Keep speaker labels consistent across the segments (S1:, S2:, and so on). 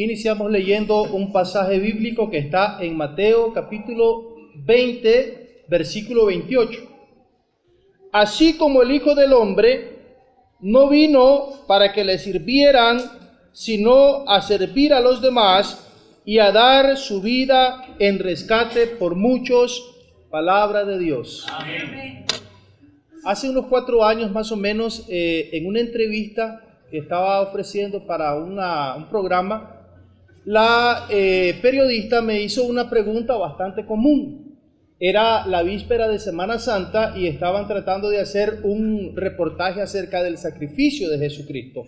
S1: iniciamos leyendo un pasaje bíblico que está en Mateo capítulo 20, versículo 28. Así como el Hijo del Hombre no vino para que le sirvieran, sino a servir a los demás y a dar su vida en rescate por muchos. Palabra de Dios. Amén. Hace unos 4 años más o menos, en una entrevista que estaba ofreciendo para un programa, la periodista me hizo una pregunta bastante común. Era la víspera de Semana Santa y estaban tratando de hacer un reportaje acerca del sacrificio de Jesucristo.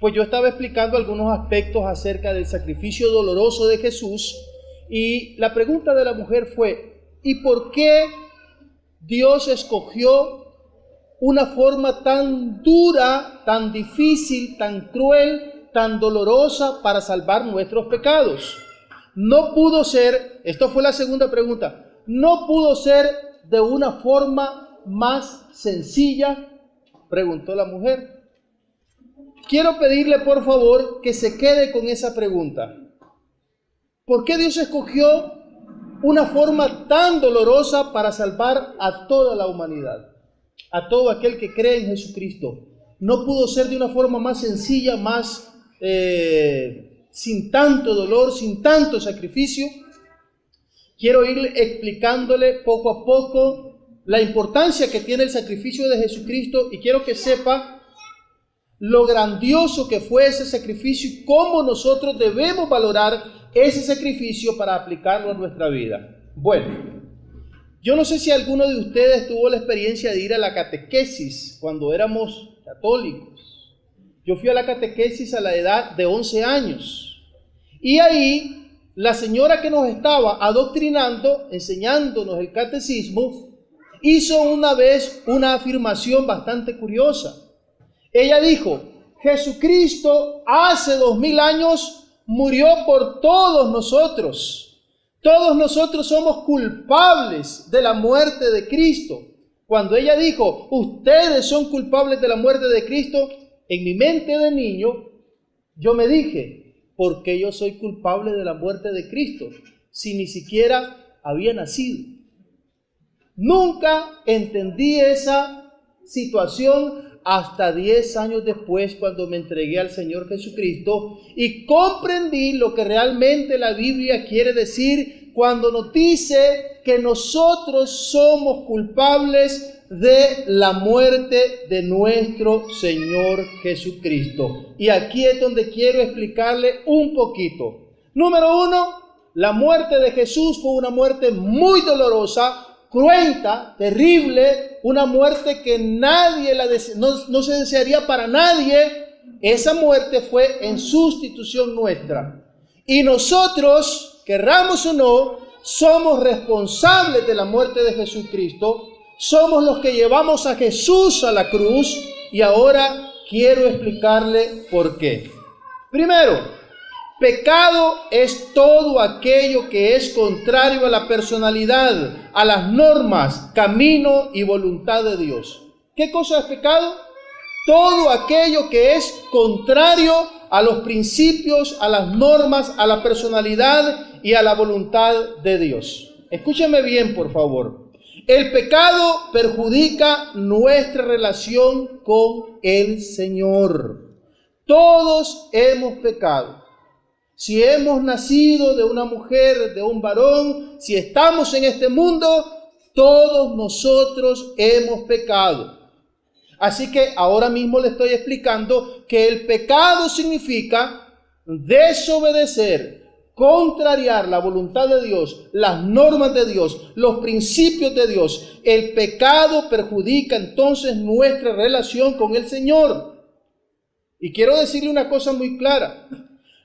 S1: Pues yo estaba explicando algunos aspectos acerca del sacrificio doloroso de Jesús y la pregunta de la mujer fue: ¿y por qué Dios escogió una forma tan dura, tan difícil, tan cruel, tan dolorosa para salvar nuestros pecados? No pudo ser, esto fue la segunda pregunta, no pudo ser de una forma más sencilla, preguntó la mujer. Quiero pedirle por favor que se quede con esa pregunta. ¿Por qué Dios escogió una forma tan dolorosa para salvar a toda la humanidad? A todo aquel que cree en Jesucristo. No pudo ser de una forma más sencilla, más sin tanto dolor, sin tanto sacrificio. Quiero ir explicándole poco a poco la importancia que tiene el sacrificio de Jesucristo y quiero que sepa lo grandioso que fue ese sacrificio y cómo nosotros debemos valorar ese sacrificio para aplicarlo a nuestra vida. Bueno, yo no sé si alguno de ustedes tuvo la experiencia de ir a la catequesis cuando éramos católicos. Yo fui a la catequesis a la edad de 11 años. Y ahí la señora que nos estaba adoctrinando, enseñándonos el catecismo, hizo una vez una afirmación bastante curiosa. Ella dijo: Jesucristo hace 2000 años murió por todos nosotros. Todos nosotros somos culpables de la muerte de Cristo. Cuando ella dijo, ustedes son culpables de la muerte de Cristo, en mi mente de niño, yo me dije, ¿por qué yo soy culpable de la muerte de Cristo? Si ni siquiera había nacido. Nunca entendí esa situación hasta 10 años después, cuando me entregué al Señor Jesucristo y comprendí lo que realmente la Biblia quiere decir cuando nos dice que nosotros somos culpables de la muerte de nuestro Señor Jesucristo. Y aquí es donde quiero explicarle un poquito. Número 1, la muerte de Jesús fue una muerte muy dolorosa, cruenta, terrible, una muerte que nadie no se desearía para nadie. Esa muerte fue en sustitución nuestra. Y nosotros, querramos o no, somos responsables de la muerte de Jesucristo. Somos los que llevamos a Jesús a la cruz. Y ahora quiero explicarle por qué. Primero, pecado es todo aquello que es contrario a la personalidad, a las normas, camino y voluntad de Dios. ¿Qué cosa es pecado? Todo aquello que es contrario a los principios, a las normas, a la personalidad y a la voluntad de Dios. Escúcheme bien, por favor. El pecado perjudica nuestra relación con el Señor. Todos hemos pecado. Si hemos nacido de una mujer, de un varón, si estamos en este mundo, todos nosotros hemos pecado. Así que ahora mismo le estoy explicando que el pecado significa desobedecer, contrariar la voluntad de Dios, las normas de Dios, los principios de Dios. El pecado perjudica entonces nuestra relación con el Señor. Y quiero decirle una cosa muy clara.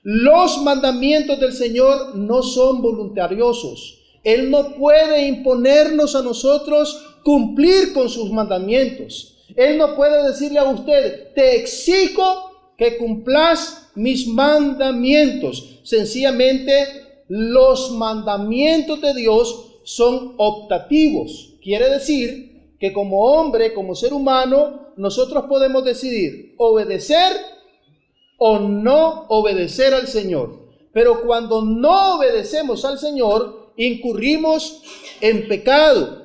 S1: Los mandamientos del Señor no son voluntariosos. Él no puede imponernos a nosotros cumplir con sus mandamientos. Él no puede decirle a usted, te exijo que cumplas mis mandamientos. Sencillamente, los mandamientos de Dios son optativos. Quiere decir que como hombre, como ser humano, nosotros podemos decidir obedecer o no obedecer al Señor. Pero cuando no obedecemos al Señor, incurrimos en pecado.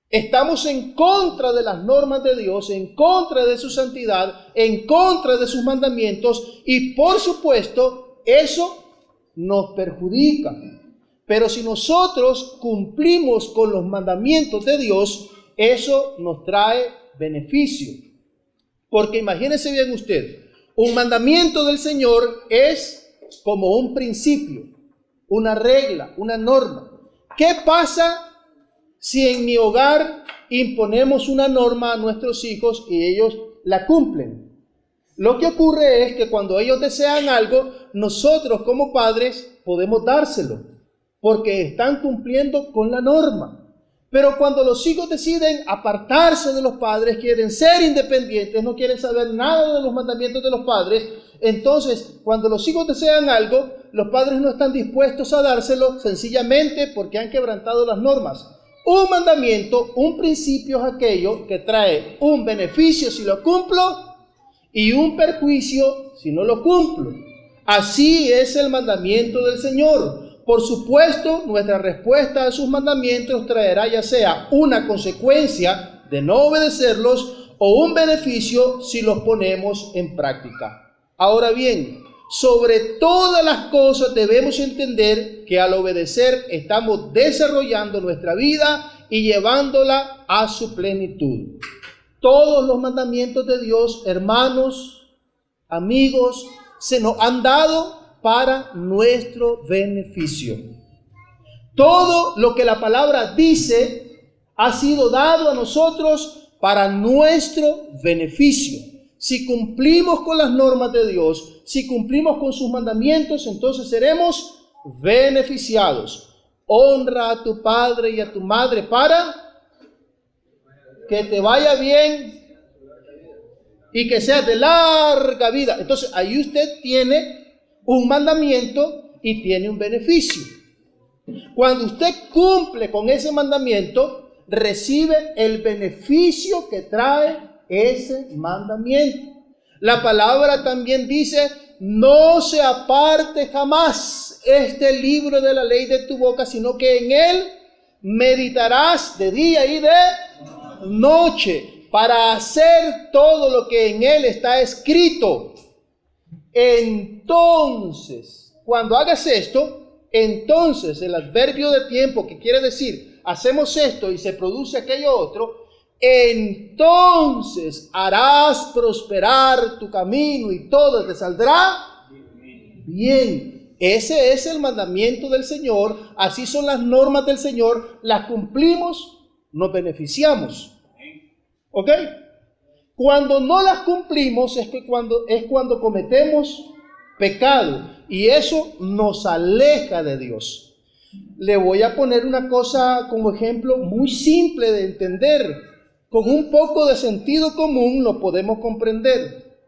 S1: Estamos en contra de las normas de Dios, en contra de su santidad, en contra de sus mandamientos y por supuesto eso nos perjudica. Pero si nosotros cumplimos con los mandamientos de Dios, eso nos trae beneficio. Porque imagínese bien usted, un mandamiento del Señor es como un principio, una regla, una norma. ¿Qué pasa si en mi hogar imponemos una norma a nuestros hijos y ellos la cumplen? Lo que ocurre es que cuando ellos desean algo, nosotros como padres podemos dárselo, porque están cumpliendo con la norma. Pero cuando los hijos deciden apartarse de los padres, quieren ser independientes, no quieren saber nada de los mandamientos de los padres, entonces cuando los hijos desean algo, los padres no están dispuestos a dárselo sencillamente porque han quebrantado las normas. Un mandamiento, un principio es aquello que trae un beneficio si lo cumplo y un perjuicio si no lo cumplo. Así es el mandamiento del Señor. Por supuesto, nuestra respuesta a sus mandamientos traerá ya sea una consecuencia de no obedecerlos o un beneficio si los ponemos en práctica. Ahora bien, sobre todas las cosas debemos entender que al obedecer estamos desarrollando nuestra vida y llevándola a su plenitud. Todos los mandamientos de Dios, hermanos, amigos, se nos han dado para nuestro beneficio. Todo lo que la palabra dice ha sido dado a nosotros para nuestro beneficio. Si cumplimos con las normas de Dios, si cumplimos con sus mandamientos, entonces seremos beneficiados. Honra a tu padre y a tu madre para que te vaya bien y que seas de larga vida. Entonces ahí usted tiene un mandamiento y tiene un beneficio. Cuando usted cumple con ese mandamiento, recibe el beneficio que trae ese mandamiento. La palabra también dice: no se aparte jamás este libro de la ley de tu boca, sino que en él meditarás de día y de noche para hacer todo lo que en él está escrito. Entonces, cuando hagas esto, entonces el adverbio de tiempo, que quiere decir hacemos esto y se produce aquello otro, entonces harás prosperar tu camino y todo te saldrá bien. Ese es el mandamiento del Señor, así son las normas del Señor, las cumplimos, nos beneficiamos. ¿Ok? Cuando no las cumplimos es cuando cometemos pecado y eso nos aleja de Dios. Le voy a poner una cosa como ejemplo muy simple de entender. Con un poco de sentido común lo podemos comprender.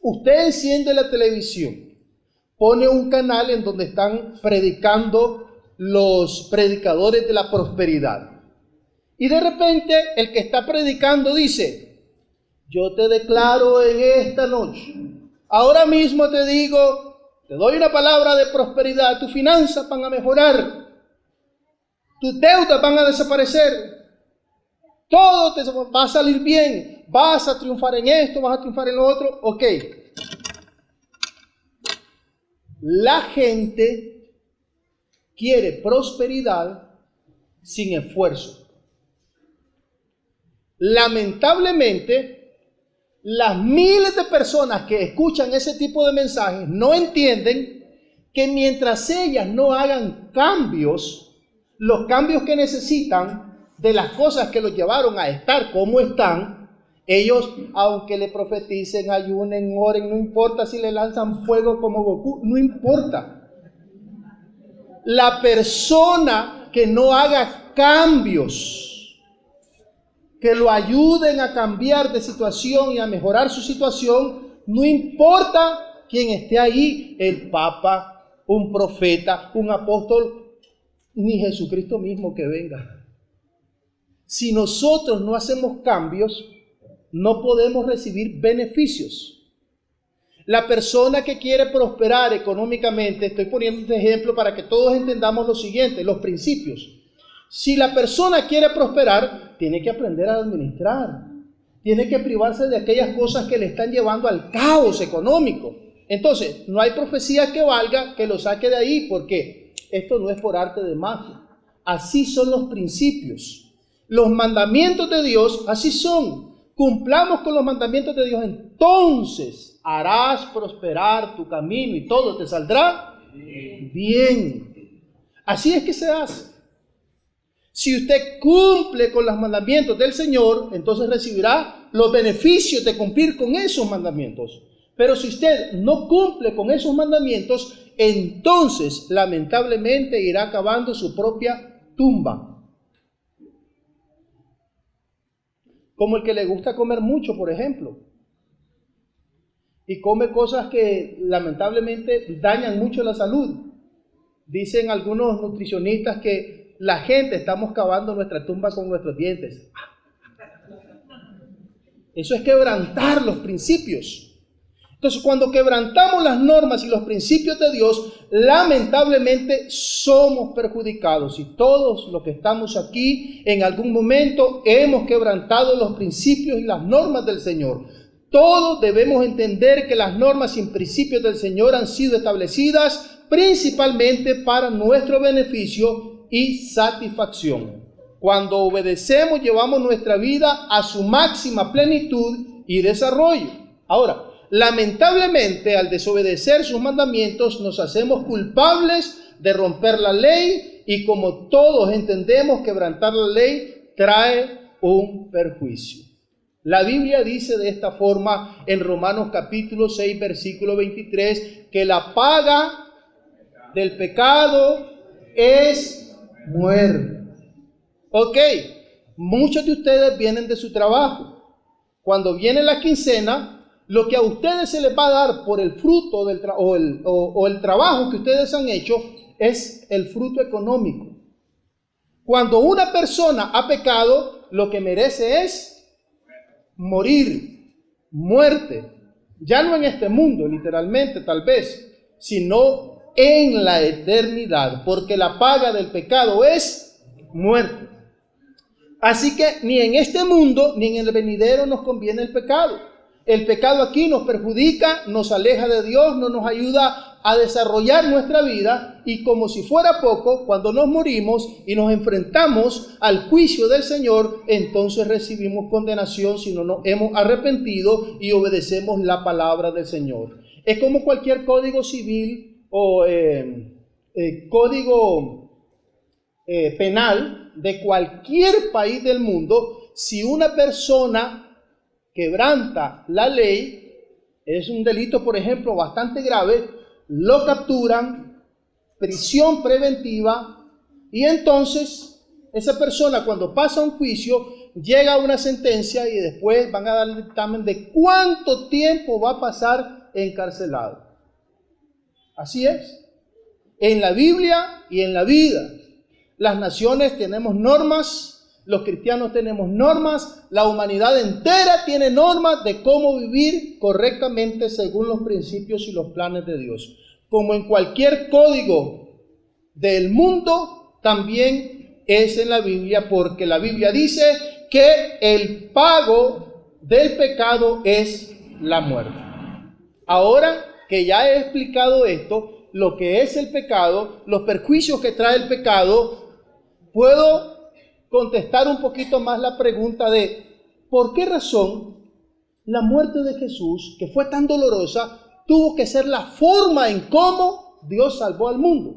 S1: Usted enciende la televisión, pone un canal en donde están predicando los predicadores de la prosperidad. Y de repente el que está predicando dice: yo te declaro en esta noche, ahora mismo te digo, te doy una palabra de prosperidad, tus finanzas van a mejorar, tus deudas van a desaparecer, todo te va a salir bien, vas a triunfar en esto, vas a triunfar en lo otro. Ok. La gente quiere prosperidad sin esfuerzo. Lamentablemente, las miles de personas que escuchan ese tipo de mensajes no entienden que mientras ellas no hagan cambios, los cambios que necesitan de las cosas que los llevaron a estar como están, ellos, aunque le profeticen, ayunen, oren, no importa si le lanzan fuego como Goku, no importa. La persona que no haga cambios que lo ayuden a cambiar de situación y a mejorar su situación, no importa quién esté ahí, el Papa, un profeta, un apóstol, ni Jesucristo mismo que venga. Si nosotros no hacemos cambios, no podemos recibir beneficios. La persona que quiere prosperar económicamente, estoy poniendo este ejemplo para que todos entendamos lo siguiente, los principios. Si la persona quiere prosperar, tiene que aprender a administrar, tiene que privarse de aquellas cosas que le están llevando al caos económico. Entonces, no hay profecía que valga que lo saque de ahí, porque esto no es por arte de magia. Así son los principios. Los mandamientos de Dios, así son. Cumplamos con los mandamientos de Dios, entonces harás prosperar tu camino y todo te saldrá bien. Así es que se hace. Si usted cumple con los mandamientos del Señor, entonces recibirá los beneficios de cumplir con esos mandamientos. Pero si usted no cumple con esos mandamientos, entonces lamentablemente irá acabando su propia tumba. Como el que le gusta comer mucho, por ejemplo, y come cosas que lamentablemente dañan mucho la salud. Dicen algunos nutricionistas que la gente estamos cavando nuestra tumba con nuestros dientes. Eso es quebrantar los principios. Entonces, cuando quebrantamos las normas y los principios de Dios, lamentablemente somos perjudicados. Y todos los que estamos aquí, en algún momento hemos quebrantado los principios y las normas del Señor. Todos debemos entender que las normas y principios del Señor han sido establecidas principalmente para nuestro beneficio y satisfacción. Cuando obedecemos, llevamos nuestra vida a su máxima plenitud y desarrollo. Ahora, lamentablemente, al desobedecer sus mandamientos, nos hacemos culpables de romper la ley y, como todos entendemos, quebrantar la ley trae un perjuicio. La Biblia dice de esta forma en Romanos capítulo 6, versículo 23, que la paga del pecado es muerte. Ok, muchos de ustedes vienen de su trabajo. Cuando viene la quincena, lo que a ustedes se les va a dar por el fruto del el trabajo que ustedes han hecho es el fruto económico. Cuando una persona ha pecado, lo que merece es morir, muerte. Ya no en este mundo, literalmente, tal vez, sino en la eternidad, porque la paga del pecado es muerte. Así que ni en este mundo ni en el venidero nos conviene el pecado. El pecado aquí nos perjudica, nos aleja de Dios, no nos ayuda a desarrollar nuestra vida, y como si fuera poco, cuando nos morimos y nos enfrentamos al juicio del Señor, entonces recibimos condenación si no nos hemos arrepentido y obedecemos la palabra del Señor. Es como cualquier código civil o código penal de cualquier país del mundo. Si una persona quebranta la ley, es un delito, por ejemplo, bastante grave, lo capturan, prisión preventiva, y entonces esa persona, cuando pasa un juicio, llega a una sentencia y después van a dar el dictamen de cuánto tiempo va a pasar encarcelado. Así es. En la Biblia y en la vida, las naciones tenemos normas. Los cristianos tenemos normas, la humanidad entera tiene normas de cómo vivir correctamente según los principios y los planes de Dios. Como en cualquier código del mundo, también es en la Biblia, porque la Biblia dice que el pago del pecado es la muerte. Ahora que ya he explicado esto, lo que es el pecado, los perjuicios que trae el pecado, puedo contestar un poquito más la pregunta de ¿por qué razón la muerte de Jesús, que fue tan dolorosa, tuvo que ser la forma en cómo Dios salvó al mundo?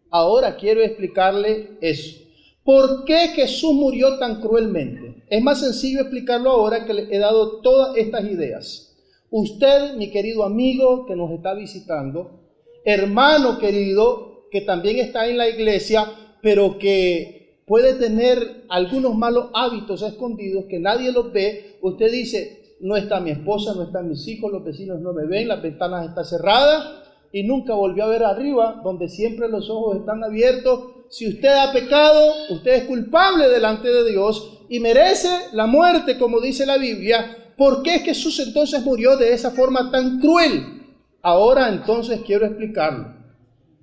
S1: Ahora quiero explicarle eso. ¿Por qué Jesús murió tan cruelmente? Es más sencillo explicarlo ahora que le he dado todas estas ideas. Usted, mi querido amigo que nos está visitando, hermano querido que también está en la iglesia, pero que puede tener algunos malos hábitos escondidos que nadie los ve. Usted dice, no está mi esposa, no están mis hijos, los vecinos no me ven, las ventanas están cerradas, y nunca volvió a ver arriba, donde siempre los ojos están abiertos. Si usted ha pecado, usted es culpable delante de Dios y merece la muerte, como dice la Biblia. ¿Por qué Jesús entonces murió de esa forma tan cruel? Ahora entonces quiero explicarlo.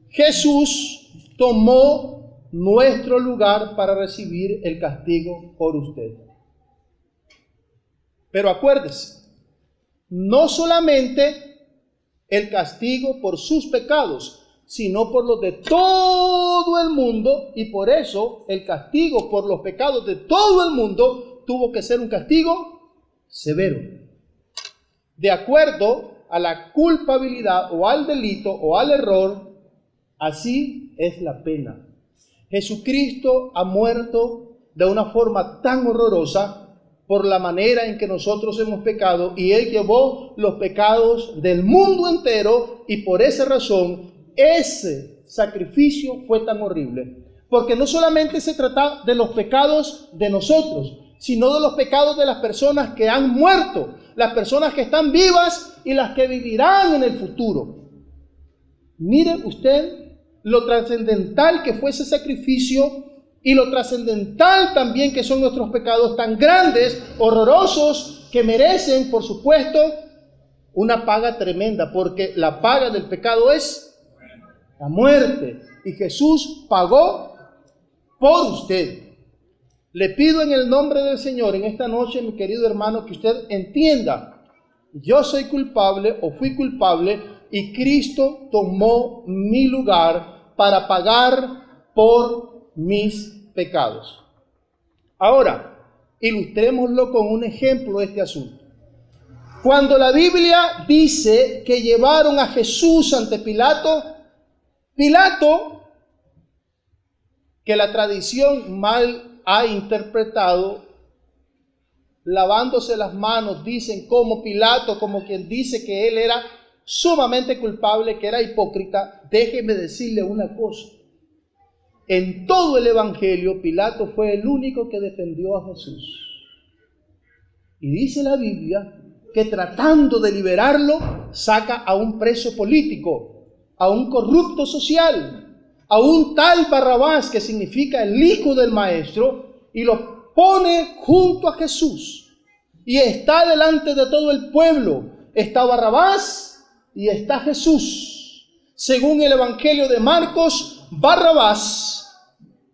S1: Jesús tomó nuestro lugar para recibir el castigo por usted. Pero acuérdese, no solamente el castigo por sus pecados, sino por los de todo el mundo, y por eso el castigo por los pecados de todo el mundo tuvo que ser un castigo severo, de acuerdo a la culpabilidad o al delito o al error. Así es la pena. Jesucristo ha muerto de una forma tan horrorosa por la manera en que nosotros hemos pecado, y Él llevó los pecados del mundo entero, y por esa razón ese sacrificio fue tan horrible. Porque no solamente se trata de los pecados de nosotros, sino de los pecados de las personas que han muerto, las personas que están vivas y las que vivirán en el futuro. Mire usted lo trascendental que fue ese sacrificio, y lo trascendental también que son nuestros pecados tan grandes, horrorosos, que merecen, por supuesto, una paga tremenda, porque la paga del pecado es la muerte, y Jesús pagó por usted. Le pido en el nombre del Señor en esta noche, mi querido hermano, que usted entienda: yo soy culpable o fui culpable, y Cristo tomó mi lugar para pagar por mis pecados. Ahora, ilustrémoslo con un ejemplo de este asunto. Cuando la Biblia dice que llevaron a Jesús ante Pilato, que la tradición mal ha interpretado, lavándose las manos, dicen como Pilato, como quien dice que él era sumamente culpable, que era hipócrita. Déjeme decirle una cosa: en todo el Evangelio, Pilato fue el único que defendió a Jesús. Y dice la Biblia que tratando de liberarlo, saca a un preso político, a un corrupto social, a un tal Barrabás, que significa el hijo del maestro, y lo pone junto a Jesús. Y está delante de todo el pueblo. Está Barrabás y está Jesús. Según el Evangelio de Marcos, Barrabás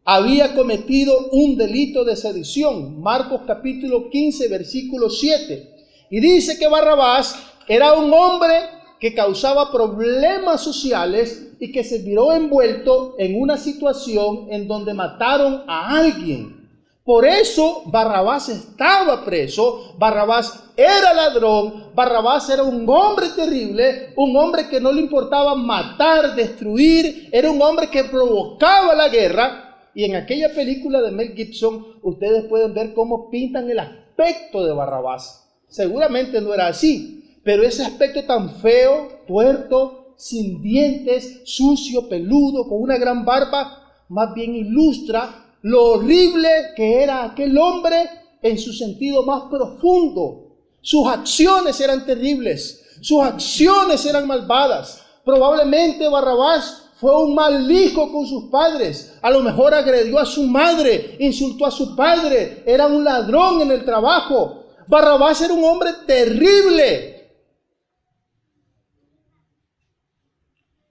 S1: había cometido un delito de sedición. Marcos capítulo 15, versículo 7. Y dice que Barrabás era un hombre que causaba problemas sociales y que se vio envuelto en una situación en donde mataron a alguien. Por eso Barrabás estaba preso. Barrabás era ladrón. Barrabás era un hombre terrible, un hombre que no le importaba matar, destruir. Era un hombre que provocaba la guerra. Y en aquella película de Mel Gibson, ustedes pueden ver cómo pintan el aspecto de Barrabás. Seguramente no era así, pero ese aspecto tan feo, tuerto, sin dientes, sucio, peludo, con una gran barba, más bien ilustra lo horrible que era aquel hombre en su sentido más profundo. Sus acciones eran terribles, sus acciones eran malvadas. Probablemente Barrabás fue un mal hijo con sus padres. A lo mejor agredió a su madre, insultó a su padre, era un ladrón en el trabajo. Barrabás era un hombre terrible.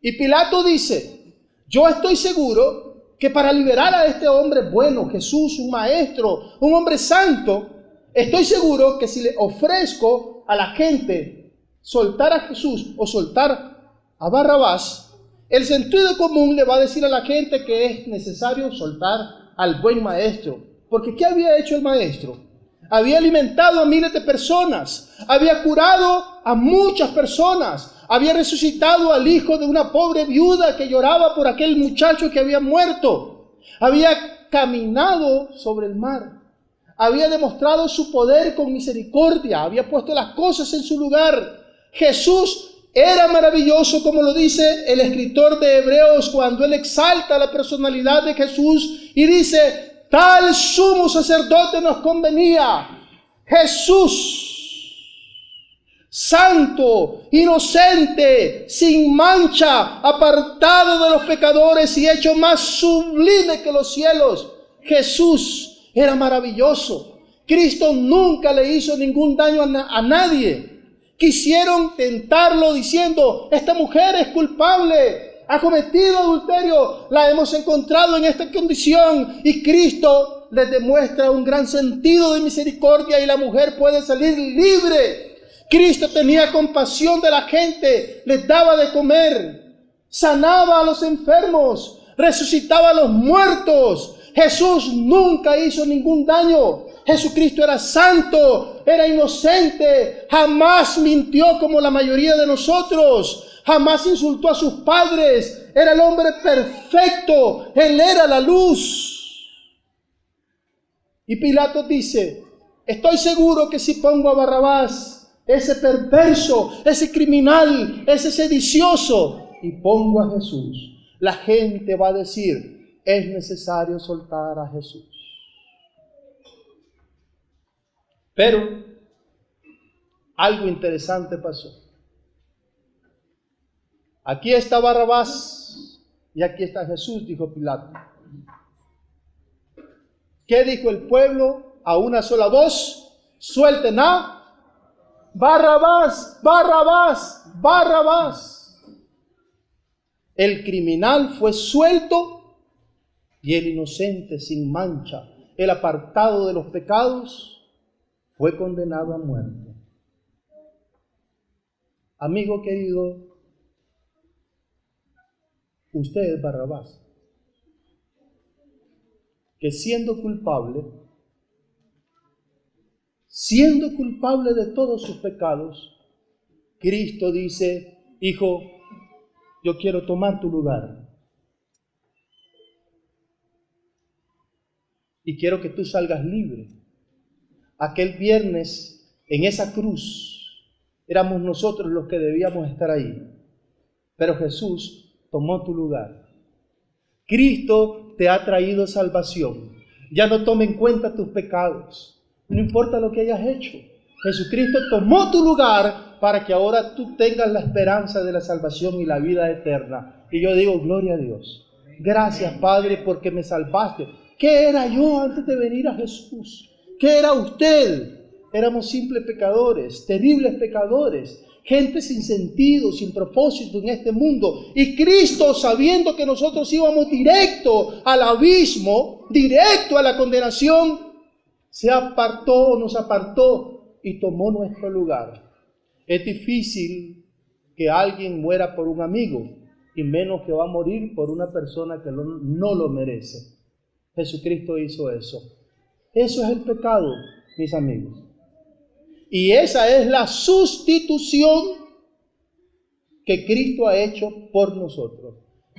S1: Y Pilato dice: yo estoy seguro que para liberar a este hombre bueno, Jesús, un maestro, un hombre santo, estoy seguro que si le ofrezco a la gente soltar a Jesús o soltar a Barrabás, el sentido común le va a decir a la gente que es necesario soltar al buen maestro. Porque ¿qué había hecho el maestro? Había alimentado a miles de personas, había curado a muchas personas, había resucitado al hijo de una pobre viuda que lloraba por aquel muchacho que había muerto, había caminado sobre el mar, había demostrado su poder con misericordia, había puesto las cosas en su lugar. Jesús era maravilloso, como lo dice el escritor de Hebreos cuando él exalta la personalidad de Jesús y dice: tal sumo sacerdote nos convenía. Jesús, santo, inocente, sin mancha, apartado de los pecadores y hecho más sublime que los cielos. Jesús era maravilloso. Cristo nunca le hizo ningún daño a nadie. Quisieron tentarlo diciendo, esta mujer es culpable, ha cometido adulterio, la hemos encontrado en esta condición. Y Cristo les demuestra un gran sentido de misericordia y la mujer puede salir libre. Cristo tenía compasión de la gente, les daba de comer, sanaba a los enfermos, resucitaba a los muertos. Jesús nunca hizo ningún daño. Jesucristo era santo, era inocente, jamás mintió como la mayoría de nosotros, jamás insultó a sus padres, era el hombre perfecto, Él era la luz. Y Pilato dice, estoy seguro que si pongo a Barrabás, ese perverso, ese criminal, ese sedicioso, y pongo a Jesús, la gente va a decir, es necesario soltar a Jesús. Pero algo interesante pasó. Aquí está Barrabás y aquí está Jesús, dijo Pilato. ¿Qué dijo el pueblo a una sola voz? Suelten a Barrabás, Barrabás, Barrabás. El criminal fue suelto y el inocente, sin mancha, el apartado de los pecados, fue condenado a muerte. Amigo querido, usted es Barrabás, que siendo culpable de todos sus pecados, Cristo dice, hijo, yo quiero tomar tu lugar. Y quiero que tú salgas libre. Aquel viernes, en esa cruz, éramos nosotros los que debíamos estar ahí. Pero Jesús tomó tu lugar. Cristo te ha traído salvación. Ya no tome en cuenta tus pecados. No importa lo que hayas hecho. Jesucristo tomó tu lugar para que ahora tú tengas la esperanza de la salvación y la vida eterna. Y yo digo, gloria a Dios. Gracias, Padre, porque me salvaste. ¿Qué era yo antes de venir a Jesús? ¿Qué era usted? Éramos simples pecadores, terribles pecadores, gente sin sentido, sin propósito en este mundo. Y Cristo, sabiendo que nosotros íbamos directo al abismo, directo a la condenación, nos apartó y tomó nuestro lugar. Es difícil que alguien muera por un amigo, y menos que va a morir por una persona que no lo merece. Jesucristo hizo eso. Eso es el pecado, mis amigos. Y esa es la sustitución que Cristo ha hecho por nosotros.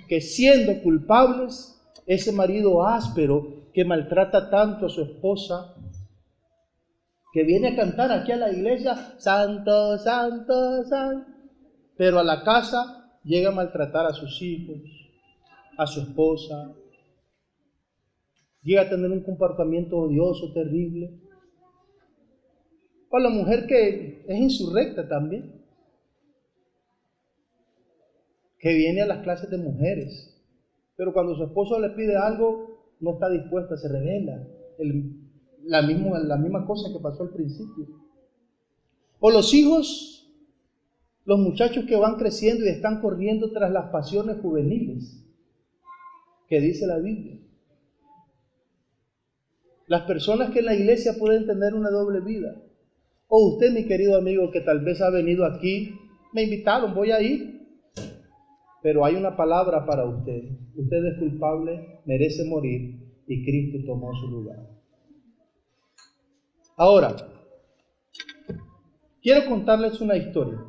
S1: Que siendo culpables, ese marido áspero que maltrata tanto a su esposa, que viene a cantar aquí a la iglesia, santo, santo, santo, pero a la casa llega a maltratar a sus hijos, a su esposa, llega a tener un comportamiento odioso, terrible. O la mujer que es insurrecta también, que viene a las clases de mujeres, pero cuando su esposo le pide algo, no está dispuesta, se revela. La misma cosa que pasó al principio. O los hijos, los muchachos que van creciendo y están corriendo tras las pasiones juveniles, que dice la Biblia. Las personas que en la iglesia pueden tener una doble vida. O usted, mi querido amigo, que tal vez ha venido aquí, me invitaron, voy a ir. Pero hay una palabra para usted. Usted es culpable, merece morir y Cristo tomó su lugar. Ahora, quiero contarles una historia.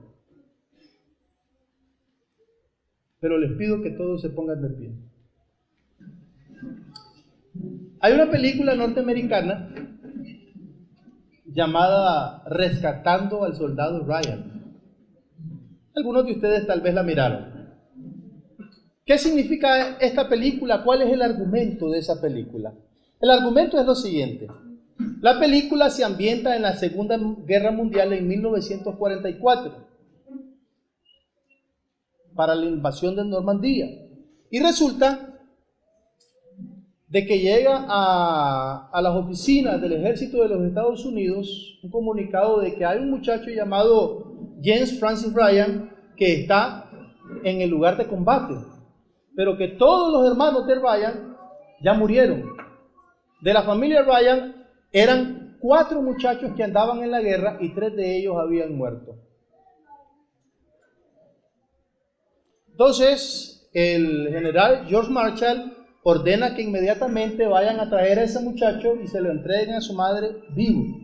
S1: Pero les pido que todos se pongan de pie. Hay una película norteamericana llamada Rescatando al Soldado Ryan. Algunos de ustedes tal vez la miraron. ¿Qué significa esta película? ¿Cuál es el argumento de esa película? El argumento es lo siguiente. La película se ambienta en la Segunda Guerra Mundial en 1944 para la invasión de Normandía. Y resulta de que llega a las oficinas del ejército de los Estados Unidos un comunicado de que hay un muchacho llamado James Francis Ryan, que está en el lugar de combate, pero que todos los hermanos de Ryan ya murieron. De la familia Ryan eran 4 muchachos que andaban en la guerra y 3 de ellos habían muerto. Entonces, el general George Marshall ordena que inmediatamente vayan a traer a ese muchacho y se lo entreguen a su madre vivo.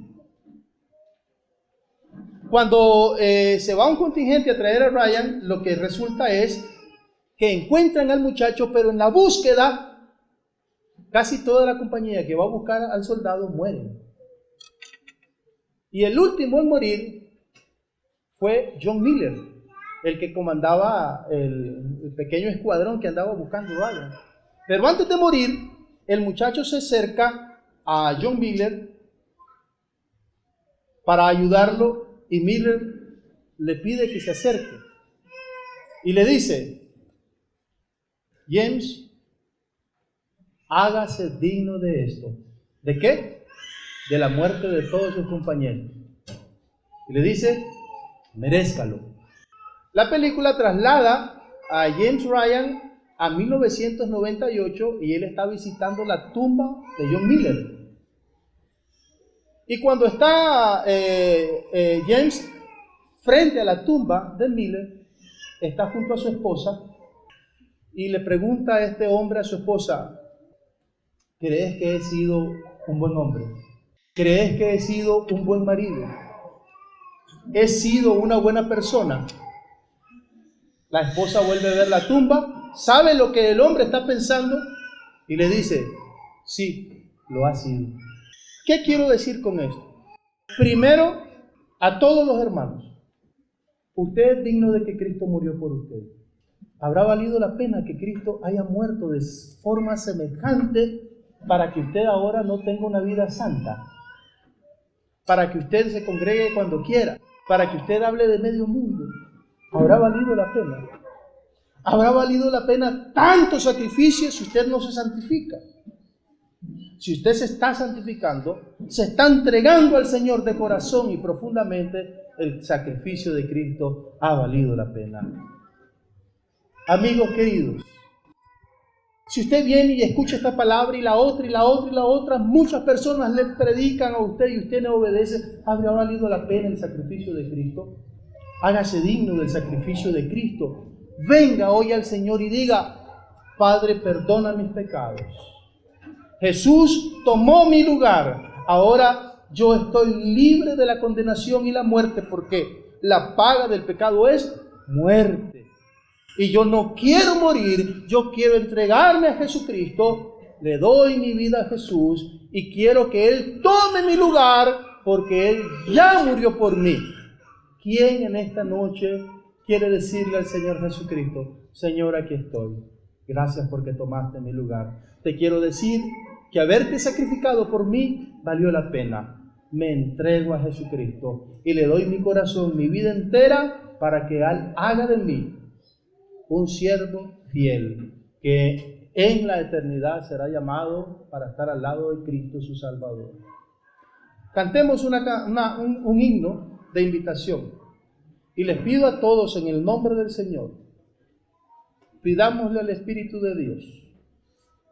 S1: Cuando se va un contingente a traer a Ryan, lo que resulta es que encuentran al muchacho, pero en la búsqueda, casi toda la compañía que va a buscar al soldado muere. Y el último en morir fue John Miller, el que comandaba el pequeño escuadrón que andaba buscando a Ryan. Pero antes de morir, el muchacho se acerca a John Miller para ayudarlo y Miller le pide que se acerque y le dice: James, hágase digno de esto. ¿De qué? De la muerte de todos sus compañeros. Y le dice: merezcalo. La película traslada a James Ryan a 1998 y él está visitando la tumba de John Miller. Y cuando está James frente a la tumba de Miller, está junto a su esposa y le pregunta a este hombre a su esposa: ¿crees que he sido un buen hombre? ¿Crees que he sido un buen marido? ¿He sido una buena persona? La esposa vuelve a ver la tumba, sabe lo que el hombre está pensando y le dice: sí, lo ha sido. ¿Qué quiero decir con esto? Primero, a todos los hermanos, usted es digno de que Cristo murió por usted. ¿Habrá valido la pena que Cristo haya muerto de forma semejante para que usted ahora no tenga una vida santa? Para que usted se congregue cuando quiera, para que usted hable de medio mundo. ¿Habrá valido la pena? ¿Habrá valido la pena tanto sacrificio si usted no se santifica? Si usted se está santificando, se está entregando al Señor de corazón y profundamente, el sacrificio de Cristo ha valido la pena. Amigos queridos, si usted viene y escucha esta palabra y la otra y la otra y la otra, muchas personas le predican a usted y usted no obedece, ¿habrá valido la pena el sacrificio de Cristo? Hágase digno del sacrificio de Cristo. Venga hoy al Señor y diga: Padre, perdona mis pecados. Jesús tomó mi lugar. Ahora yo estoy libre de la condenación y la muerte, porque la paga del pecado es muerte. Y yo no quiero morir, yo quiero entregarme a Jesucristo. Le doy mi vida a Jesús y quiero que Él tome mi lugar, porque Él ya murió por mí. ¿Quién en esta noche quiere decirle al Señor Jesucristo: Señor, aquí estoy, gracias porque tomaste mi lugar? Te quiero decir que haberte sacrificado por mí valió la pena. Me entrego a Jesucristo y le doy mi corazón, mi vida entera, para que Él haga de mí un siervo fiel, que en la eternidad será llamado para estar al lado de Cristo su Salvador. Cantemos un himno de invitación y les pido a todos en el nombre del Señor, pidámosle al Espíritu de Dios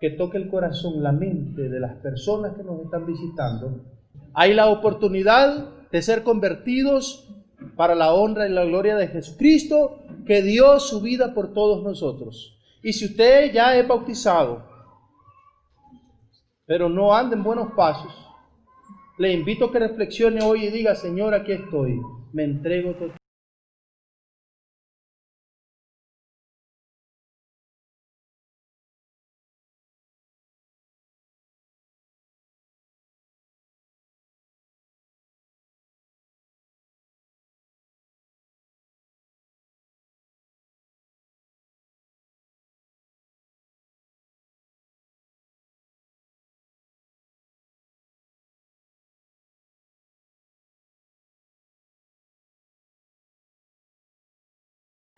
S1: que toque el corazón, la mente de las personas que nos están visitando. Hay la oportunidad de ser convertidos para la honra y la gloria de Jesucristo, que dio su vida por todos nosotros. Y si usted ya es bautizado, pero no anda en buenos pasos, le invito a que reflexione hoy y diga: Señor, aquí estoy, me entrego totalmente.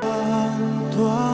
S2: Santo